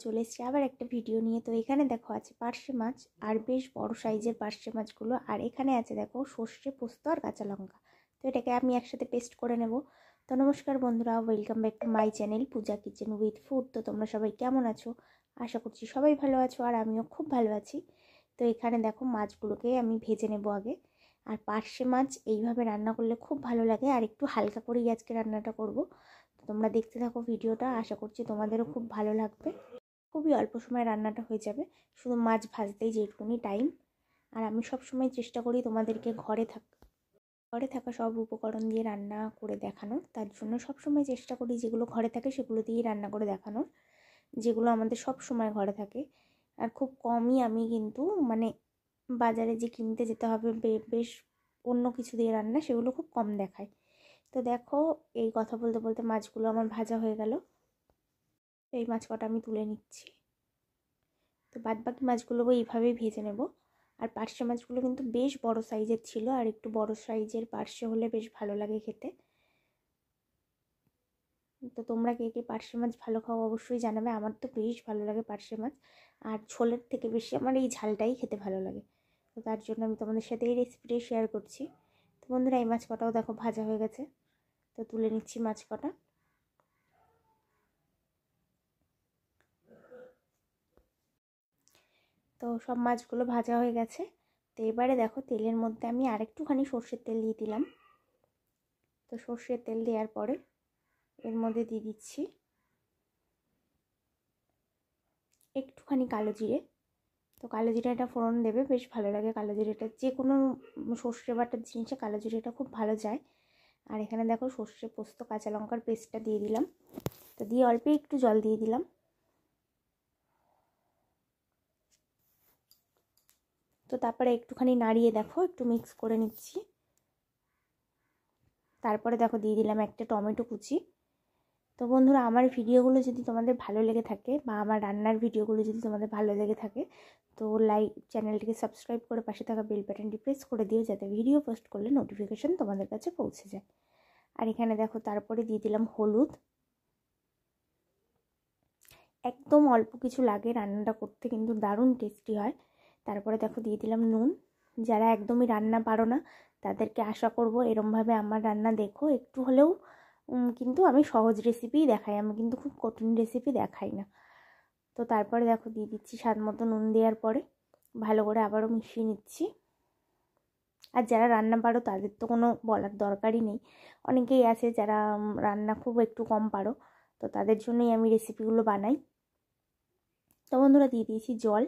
চলে এসেছি আবার একটা ভিডিও নিয়ে। তো এখানে দেখো আছে পার্শে মাছ, আর বেশ বড় সাইজের পার্শে মাছগুলো। আর এখানে আছে দেখো সর্ষে, পোস্ত আর কাঁচা লঙ্কা। তো এটাকে আমি একসাথে পেস্ট করে নেব। তো নমস্কার বন্ধুরা, welcome back to my channel Puja kitchen with food. তো তোমরা সবাই কেমন আছো? আশা করছি সবাই ভালো আছো, আর আমিও খুব ভালো আছি। তো এখানে দেখো মাছগুলোকে আমি ভেজে নেব আগে। আর পার্শে মাছ এইভাবে রান্না করলে খুব ভালো লাগে, আর একটু হালকা করেই আজকে রান্নাটা করব। তো তোমরা দেখতে থাকো ভিডিওটা, আশা করছি তোমাদেরও খুব ভালো লাগবে। খুবই অল্প সময় রান্নাটা হয়ে যাবে, শুধু মাছ ভাজতেই যেটুকুনি টাইম। আর আমি সব সময় চেষ্টা করি তোমাদেরকে ঘরে থাকা সব উপকরণ দিয়ে রান্না করে দেখানোর। তার জন্য সব সময় চেষ্টা করি যেগুলো ঘরে থাকে সেগুলো দিয়েই রান্না করে দেখানোর, যেগুলো আমাদের সব সময় ঘরে থাকে। আর খুব কমই আমি কিন্তু বাজারে যে কিনতে যেতে হবে বেশ অন্য কিছু দিয়ে রান্না, সেগুলো খুব কম দেখায়। তো দেখো, এই কথা বলতে বলতে মাছগুলো আমার ভাজা হয়ে গেল। এই মাছ কটা আমি তুলে নিচ্ছি। তো বাদবাকি মাছগুলোও এইভাবেই ভেজে নেব। আর পার্শে মাছগুলো কিন্তু বেশ বড় সাইজের ছিল, আর একটু বড় সাইজের পার্শে হলে বেশ ভালো লাগে খেতে। তো তোমরা কে কে পার্শে মাছ ভালো খাও অবশ্যই জানাবে। আমার তো বেশ ভালো লাগে পার্শে মাছ, আর ঝোলের থেকে বেশি আমার এই ঝালটাই খেতে ভালো লাগে। তো তার জন্য আমি তোমাদের সাথে এই রেসিপিটাই শেয়ার করছি। তো বন্ধুরা, এই মাছ কটাও দেখো ভাজা হয়ে গেছে। তো তুলে নিচ্ছি মাছ কটা। তো সব মাছগুলো ভাজা হয়ে গেছে। তো এবারে দেখো তেলের মধ্যে আমি আরেকটুখানি সর্ষের তেল দিয়ে দিলাম। তো সর্ষের তেল দেওয়ার পরে এর মধ্যে দিয়ে দিচ্ছি একটুখানি কালো জিরে। তো কালো জিরাটা ফোড়ন দেবে, বেশ ভালো লাগে কালো জিরেটা, যে কোনো সর্ষে বাটার জিনিসে কালো জিরেটা খুব ভালো যায়। আর এখানে দেখো সর্ষে, পোস্ত, কাঁচা লঙ্কার পেস্টটা দিয়ে দিলাম। তো দিয়ে অল্প একটু জল দিয়ে দিলাম। তো তারপরে একটুখানি নাড়িয়ে দেখো একটু মিক্স করে নিচ্ছি। তারপরে দেখো দিয়ে দিলাম একটা টমেটো কুচি। তো বন্ধুরা, আমার ভিডিওগুলো যদি তোমাদের ভালো লেগে থাকে, বা আমার রান্নার ভিডিওগুলো যদি তোমাদের ভালো লেগে থাকে, তো চ্যানেলটিকে সাবস্ক্রাইব করে পাশে থাকা বেল বাটনটি প্রেস করে দিও, যাতে ভিডিও পোস্ট করলে নোটিফিকেশন তোমাদের কাছে পৌঁছে যায়। আর এখানে দেখো তারপরে দিয়ে দিলাম হলুদ। একদম অল্প কিছু লাগে, রান্নাটা করতে কিন্তু দারুণ টেস্টি হয়। তারপরে দেখো দিয়ে দিলাম নুন। যারা একদমই রান্না পারো না তাদেরকে আশা করব এরমভাবে আমার রান্না দেখো একটু হলেও। কিন্তু আমি সহজ রেসিপিই দেখাই, আমি কিন্তু খুব কঠিন রেসিপি দেখাই না। তো তারপরে দেখো দিয়ে দিচ্ছি স্বাদ মতো নুন। দেওয়ার পরে ভালো করে আবারও মিশিয়ে নিচ্ছি। আর যারা রান্না পারো তাদের তো কোনো বলার দরকারই নেই। অনেকেই আছে যারা রান্না খুব একটু কম পারো, তো তাদের জন্যই আমি রেসিপিগুলো বানাই। তো বন্ধুরা, দিয়ে দিয়েছি জল।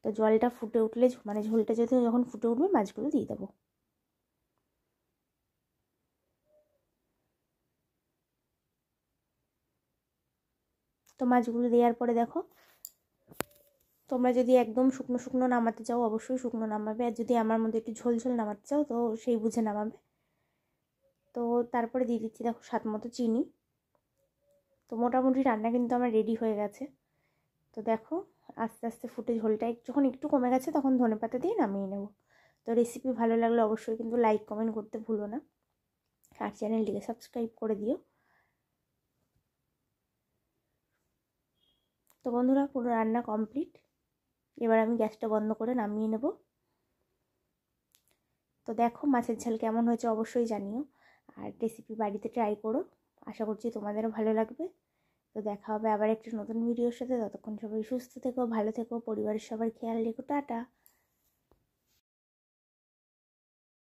তো জলটা ফুটে উঠলে ঝোলটা যখন ফুটে উঠবে মাছগুলো দিয়ে দেবো। তো মাছগুলো দেওয়ার পরে দেখো, তোমরা যদি একদম শুকনো শুকনো নামাতে চাও অবশ্যই শুকনো নামাবে, আর যদি আমার মধ্যে একটু ঝোল ঝোল নামাতে চাও তো সেই বুঝে নামাবে। তো তারপরে দিয়ে দিচ্ছি দেখো স্বাদ মতো চিনি। তো মোটামুটি রান্না কিন্তু আমার রেডি হয়ে গেছে। তো দেখো আস্তে আস্তে ফুটে ঝোলটা যখন একটু কমে গেছে তখন ধনেপাতা দিয়ে নামিয়ে নেব। তো রেসিপি ভালো লাগলে অবশ্যই কিন্তু লাইক কমেন্ট করতে ভুলো না, আর চ্যানেলটিকে সাবস্ক্রাইব করে দিও। তো বন্ধুরা, পুরো রান্না কমপ্লিট। এবার আমি গ্যাসটা বন্ধ করে নামিয়ে নেব। তো দেখো মাছের ঝাল কেমন হয়েছে অবশ্যই জানিও, আর রেসিপি বাড়িতে ট্রাই করো, আশা করছি তোমাদেরও ভালো লাগবে। তো দেখা হবে আবার একটা নতুন ভিডিওর সাথে। ততক্ষণ সবাই সুস্থ থেকো, ভালো থেকো, পরিবারের সবার খেয়াল রেখো। টাটা।